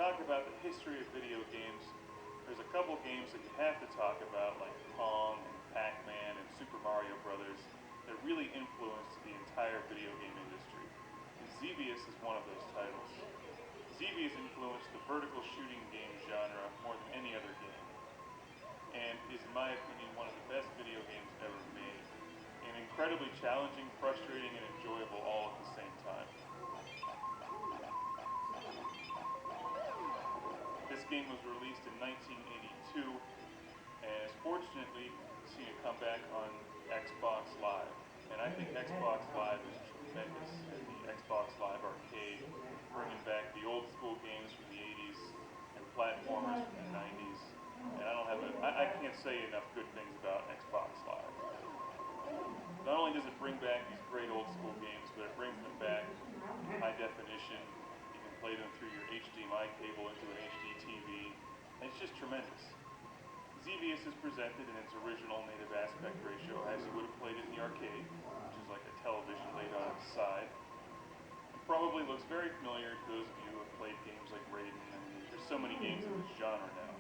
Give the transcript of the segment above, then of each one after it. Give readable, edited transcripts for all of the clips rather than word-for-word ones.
talk about the history of video games, there's a couple games that you have to talk about, like Pong and Pac-Man and Super Mario Brothers, that really influenced the entire video game industry. And Xevious is one of those titles. Xevious influenced the vertical shooting game genre more than any other game, and is, in my opinion, one of the best video games ever made. And incredibly challenging, frustrating, and enjoyable all at the same time. This game was released in 1982, and has fortunately seen a comeback on Xbox Live. And I think Xbox Live is tremendous. The Xbox Live Arcade, bringing back the old school games from the 80s and platformers from the 90s. And I can't say enough good things about Xbox Live. Not only does it bring back these great old school games, but it brings them back in high definition. You can play them through your HDMI cable into an HD TV. And it's just tremendous. Xevious is presented in its original native aspect ratio as you would have played it in the arcade, which is like a television laid on its side. It probably looks very familiar to those of you who have played games like Raiden, and there's so many games in this genre now.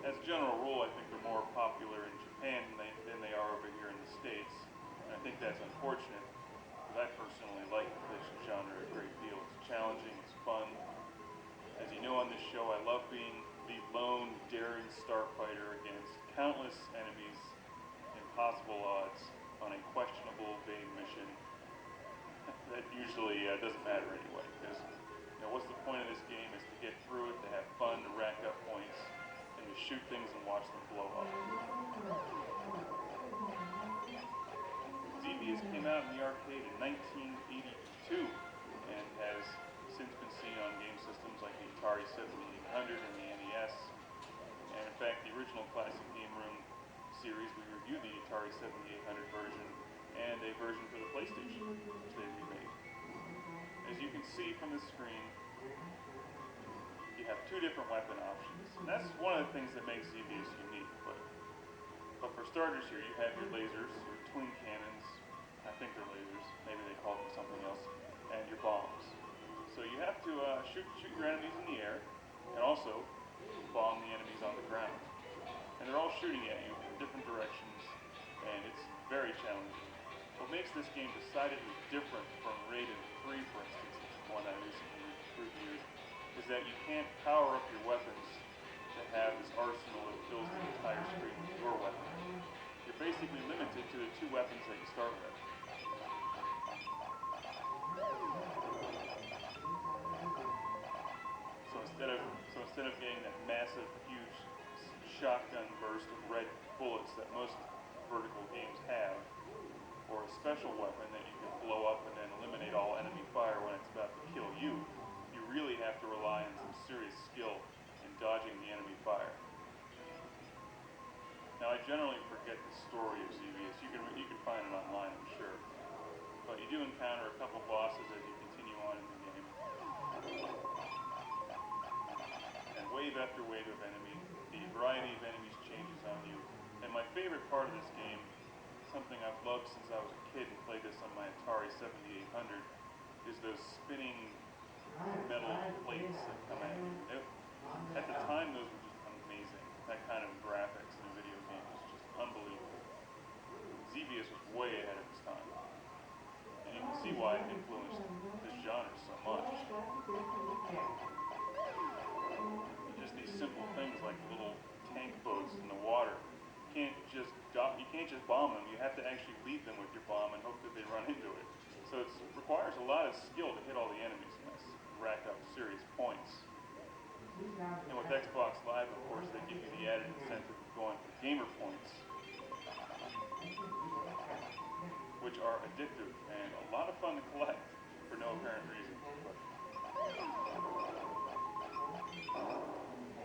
As a general rule, I think they're more popular in Japan than they are over here in the States, and I think that's unfortunate, because I personally like this genre a great deal. It's challenging, it's fun. As you know on this show, I love being the lone, daring starfighter against countless enemies, impossible odds, on a questionable evade mission that usually doesn't matter anyway, because what's the point of this game is to get through it, to have fun, to rack up points, and to shoot things and watch them blow up. Xevious came out in the arcade in 1982 and has since been seen on game systems like the Atari 7800 and the NES. And in fact, the original Classic Game Room series, we reviewed the Atari 7800 version and a version for the PlayStation, which they remade. As you can see from the screen, you have two different weapon options. And that's one of the things that makes Xevious unique. But for starters here, you have your lasers, your twin cannons, I think they're lasers, maybe they call them something else, and your bombs. So you have to shoot your enemies in the air, and also bomb the enemies on the ground. And they're all shooting at you from different directions, and it's very challenging. What makes this game decidedly different from Raiden 3, for instance, which is one I recently reviewed, is that you can't power up your weapons to have this arsenal that fills the entire screen with your weapon. You're basically limited to the two weapons that you start with. So instead of getting that massive, huge shotgun burst of red bullets that most vertical games have, or a special weapon that you can blow up and then eliminate all enemy fire when it's about to kill you, you really have to rely on some serious skill in dodging the enemy fire. Now, I generally forget the story of Xevious. You can find it online, I'm sure. But you do encounter a couple bosses as you continue on in the game. And wave after wave of enemy, the variety of enemies changes on you. And my favorite part of this game, something I've loved since I was a kid and played this on my Atari 7800, is those spinning metal plates that come at you. At the time, those were just amazing. That kind of graphics in a video game was just unbelievable. Xevious was way ahead of its time. And you can see why it influenced this genre so much. Just these simple things like the little tank boats in the water. You can't just bomb them. You have to actually lead them with your bomb and hope that they run into it. So it requires a lot of skill to hit all the enemies in this, rack up serious points. And with Xbox Live, of course, they give you the added incentive of going for gamer points, which are addictive and a lot of fun to collect for no apparent reason.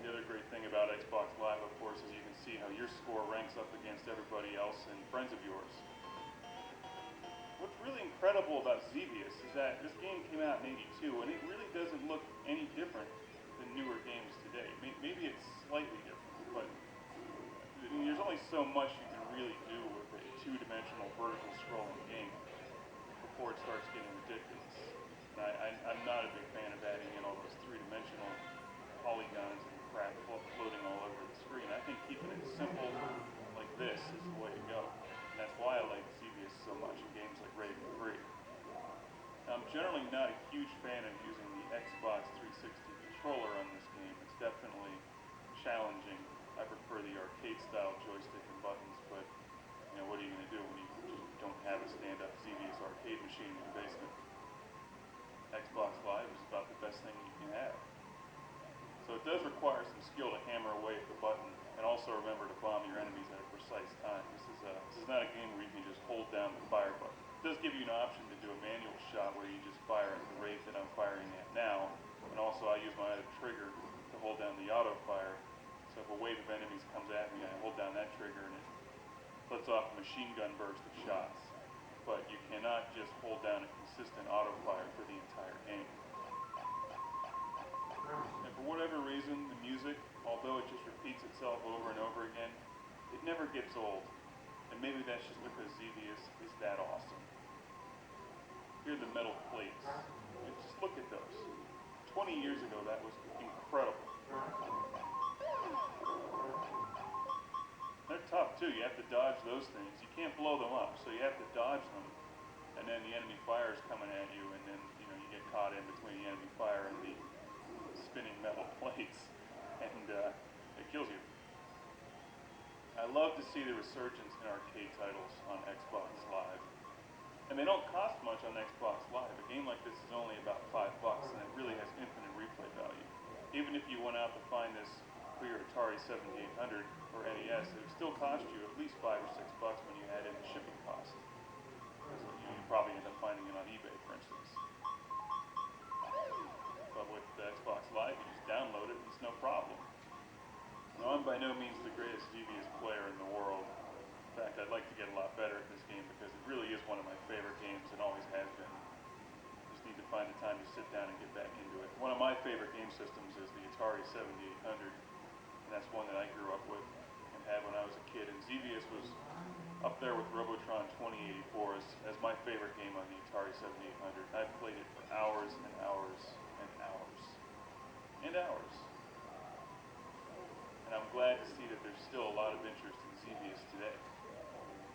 The other great thing about Xbox Live, of course, is you can see how your score ranks up against everybody else and friends of yours. What's really incredible about Xevious is that this game came out in '82, and it really doesn't look any different than newer games today. Maybe it's slightly different, but there's only so much you can really do with a two-dimensional vertical scrolling game before it starts getting ridiculous. And I'm not a big fan of adding in all those three-dimensional is the way to go. And that's why I like Xevious so much in games like Raven 3. I'm generally not a huge fan of using the Xbox 360 controller on this game. It's definitely challenging. I prefer the arcade-style joystick and buttons, but you know, what are you going to do when you just don't have a stand-up Xevious arcade machine in your basement? Xbox Live is about the best thing you can have. So it does require some skill to hammer away at the button, and also remember to bomb your enemies at a precise time. This is not a game where you can just hold down the fire button. It does give you an option to do a manual shot where you just fire at the rate that I'm firing at now, and also I use my other trigger to hold down the auto fire. So if a wave of enemies comes at me, I hold down that trigger and it lets off a machine gun burst of shots. But you cannot just hold down a consistent auto fire for the entire game. And for whatever reason, the music, although it just repeats itself over and over again, it never gets old. And maybe that's just because Xevious is that awesome. Here are the metal plates. And just look at those. 20 years ago, that was incredible. They're tough too. You have to dodge those things. You can't blow them up, so you have to dodge them. And then the enemy fire is coming at you, and then you get caught in between the enemy fire and the spinning metal plates, and it kills you. I love to see the resurgence in arcade titles on Xbox Live. And they don't cost much on Xbox Live. A game like this is only about $5, and it really has infinite replay value. Even if you went out to find this for your Atari 7800 or NES, it would still cost you at least $5 or $6 when you add in the shipping cost. So you probably end up finding it on eBay, for instance. But with the Xbox Live, you just download it and it's no problem. Now, I'm by no means the greatest Xevious player in the world. In fact, I'd like to get a lot better at this game because it really is one of my favorite games and always has been. Just need to find the time to sit down and get back into it. One of my favorite game systems is the Atari 7800, and that's one that I grew up with and had when I was a kid. And Xevious was up there with Robotron 2084 as my favorite game on the Atari 7800. I've played it for hours and hours and hours and hours. And I'm glad to see that there's still a lot of interest in Xevious today.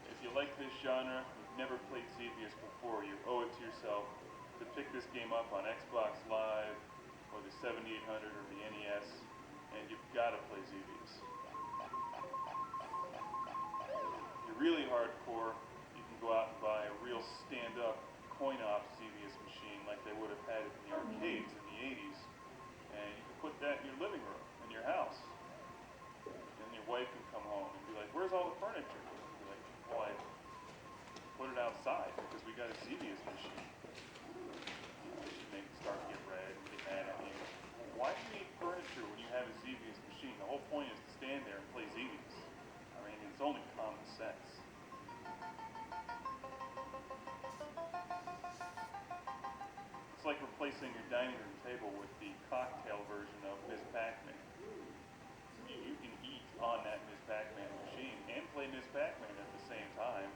If you like this genre, you've never played Xevious before, you owe it to yourself to pick this game up on Xbox Live or the 7800 or the NES, and you've got to play Xevious. If you're really hardcore, you can go out and buy a real stand-up coin-op Xevious machine like they would have had it in the arcades in the 80s, and you can put that in your living room, in your house. And your wife can come home and be like, "Where's all the furniture?" You'd be like, "Well, I put it outside because we got a Xevious machine." She'd maybe start to get red and get mad at me. Why do you need furniture when you have a Xevious machine? The whole point is to stand there and play Xevious. I mean, it's only common sense. It's like replacing your dining room table with the cocktail version of Ms. Pac-Man. You can eat on that Ms. Pac-Man machine and play Ms. Pac-Man at the same time.